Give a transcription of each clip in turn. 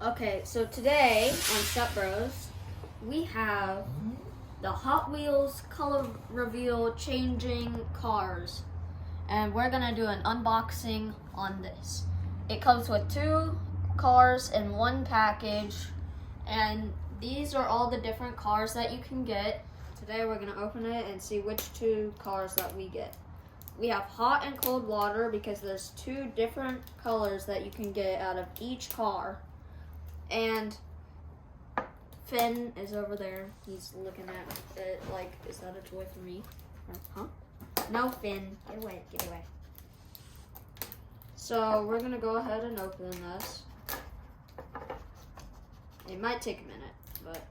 Okay, so today on Step Bros, we have the Hot Wheels color reveal changing cars. And we're gonna do an unboxing on this. It comes with 2 cars in one package, and these are all the different cars that you can get. Today we're gonna open it and see which 2 cars that we get. We have hot and cold water because there's 2 different colors that you can get out of each car. And Finn is over there. He's looking at it like, is that a toy for me? Huh? No, Finn. Get away. Get away. So we're going to go ahead and open this. It might take a minute, but...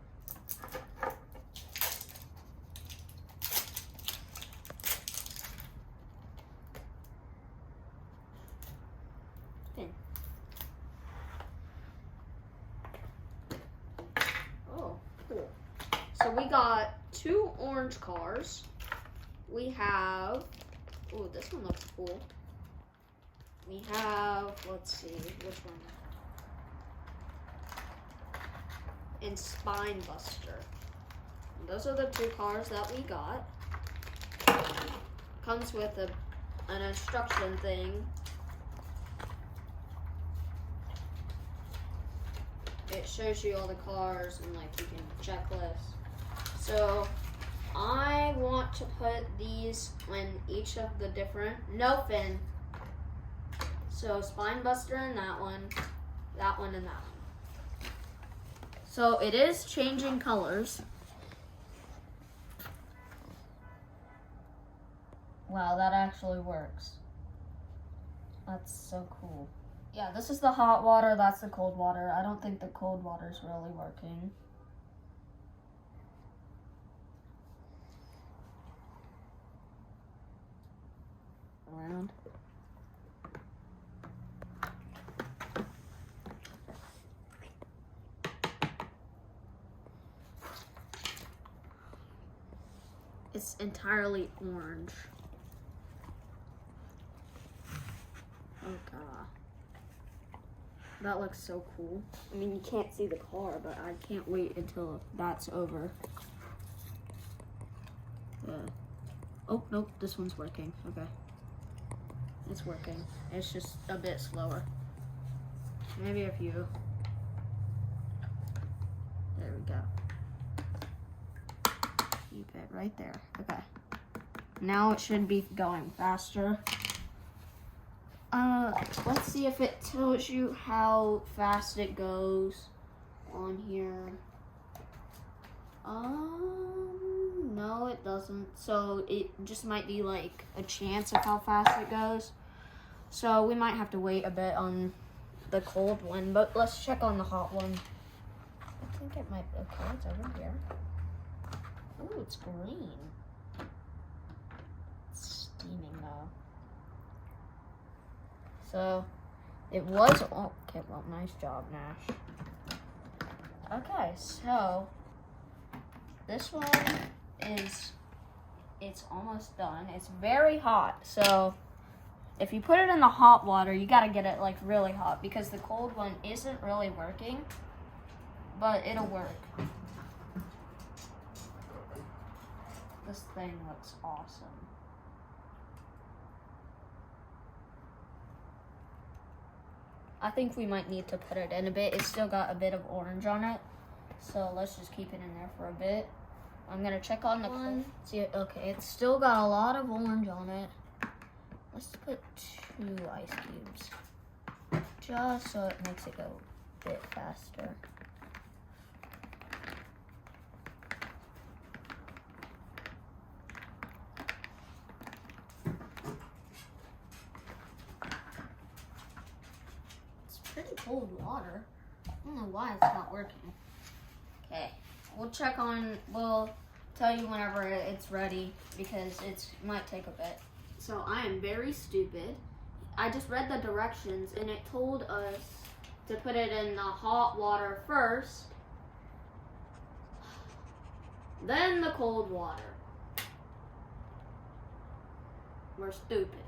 Finn. Oh, cool. So we got 2 orange cars. We have, oh, this one looks cool. We have, let's see, which one? And Spine Buster. And those are the 2 cars that we got. Comes with an instruction thing. It shows you all the cars and like you can checklist. So I want to put these in each of the different, no Finn. So Spine Buster and that one and that one. So it is changing colors. Wow, that actually works. That's so cool. Yeah, this is the hot water, that's the cold water. I don't think the cold water's really working. Around. It's entirely orange. Oh god. That looks so cool. I mean, you can't see the car, but I can't wait until that's over. Oh, nope, this one's working. Okay. It's working. It's just a bit slower. Maybe a few. There we go. Keep it right there. Okay. Now it should be going faster. Let's see if it tells you how fast it goes on here. No, it doesn't. So it just might be like a chance of how fast it goes. So we might have to wait a bit on the cold one, but let's check on the hot one. I think it might be okay. It's over here. Oh, it's green. It's steaming though. So it was, oh, okay, well, nice job, Nash. Okay, so this one it's almost done. It's very hot, so if you put it in the hot water, you gotta get it like really hot because the cold one isn't really working, but it'll work. This thing looks awesome. I think we might need to put it in a bit. It's still got a bit of orange on it, so let's just keep it in there for a bit. I'm gonna check on the one. See, okay, it's still got a lot of orange on it. Let's put 2 ice cubes, just so it makes it go a bit faster. It's pretty cold water. I don't know why it's not working. Okay, we'll tell you whenever it's ready because it might take a bit. So I am very stupid. I just read the directions and it told us to put it in the hot water first, then the cold water. We're stupid.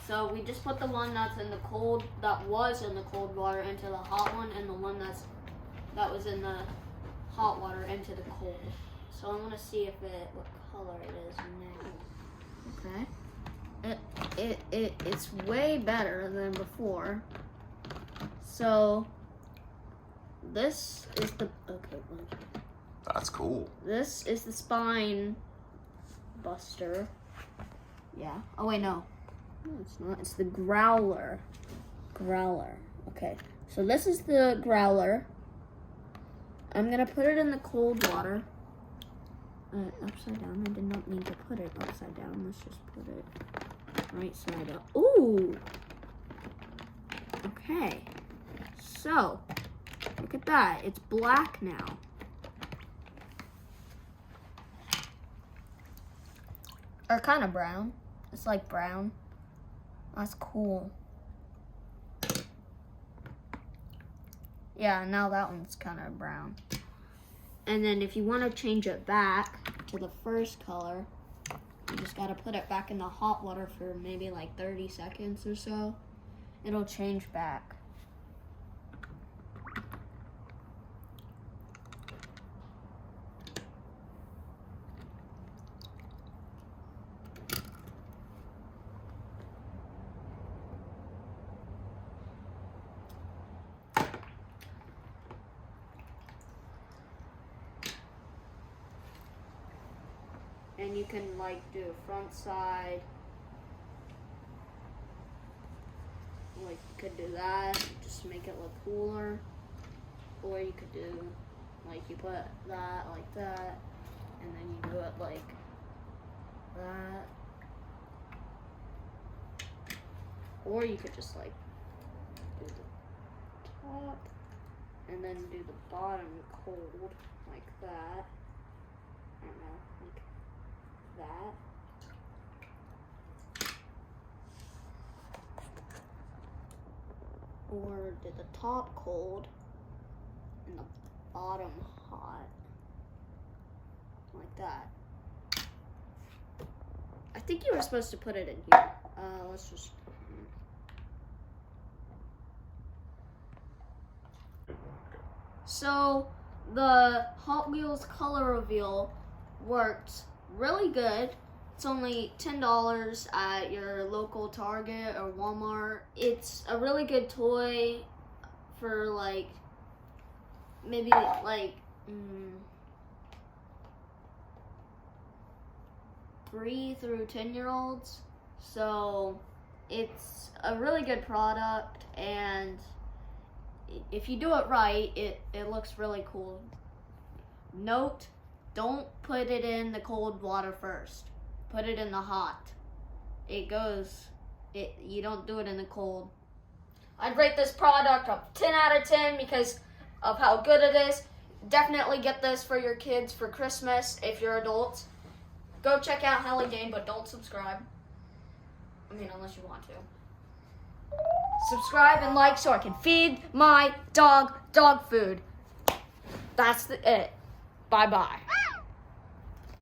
So we just put the one that's in the cold, that was in the cold water into the hot one, and the one that's that was in the hot water into the cold. So I want to see what color it is now. Okay. It's way better than before. So this is the That's cool. This is the spine buster. Yeah. Oh wait, no. No, it's not. It's the growler. Okay. So this is the growler. I'm gonna put it in the cold water. Upside down. I did not mean to put it upside down. Let's just put it right side up. Ooh. Okay. So, look at that. It's black now. Or kind of brown. It's like brown. That's cool. Yeah, now that one's kind of brown. And then if you want to change it back to the first color, you just got to put it back in the hot water for maybe like 30 seconds or so. It'll change back. And you can like do front side. Like you could do that, just to make it look cooler. Or you could do like you put that like that, and then you do it like that. Or you could just like do the top and then do the bottom cold like that. I don't know, like that. Or did the top cold and the bottom hot, like that. I think you were supposed to put it in here. Let's just. So the Hot Wheels color reveal worked really good. It's only $10 at your local Target or Walmart. It's a really good toy for like maybe like 3 through 10-year-olds. So it's a really good product, and if you do it right, it looks really cool. Note, don't put it in the cold water first. Put it in the hot. You don't do it in the cold. I'd rate this product a 10 out of 10 because of how good it is. Definitely get this for your kids for Christmas if you're adults. Go check out Hallie Dane, but don't subscribe. I mean, unless you want to. Subscribe and like so I can feed my dog food. That's it. Bye-bye.